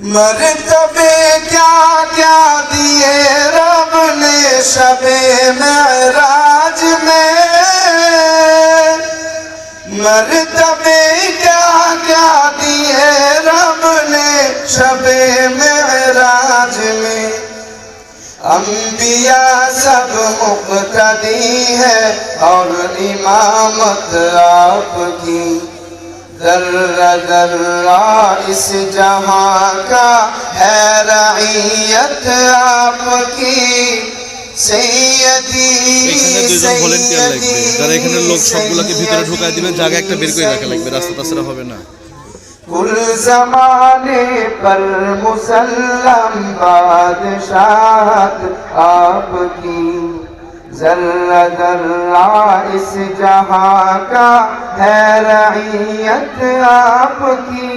मर्तबे क्या क्या दिए रब ने शबे मेराज में, मर्तबे क्या क्या दिए रब ने शबे मेराज में। अंबिया सब मुक्तदी है और इमामत आपकी, जर्रा जर्रा इस जहां का है रईयत आपकी। सैयदी ভলেন্টিয়ার লাগবে যারা এখানে লোক সবগুলোকে ভিতরে ঢোকায় দিবেন, জায়গা একটা বের করে রাখা লাগবে, রাস্তা তাছাড়া হবে না। कुल ज़माने पर मुसल्लम बादशाहत आपकी, ज़र्रा ज़र्रा इस जहां का है रईयत आपकी।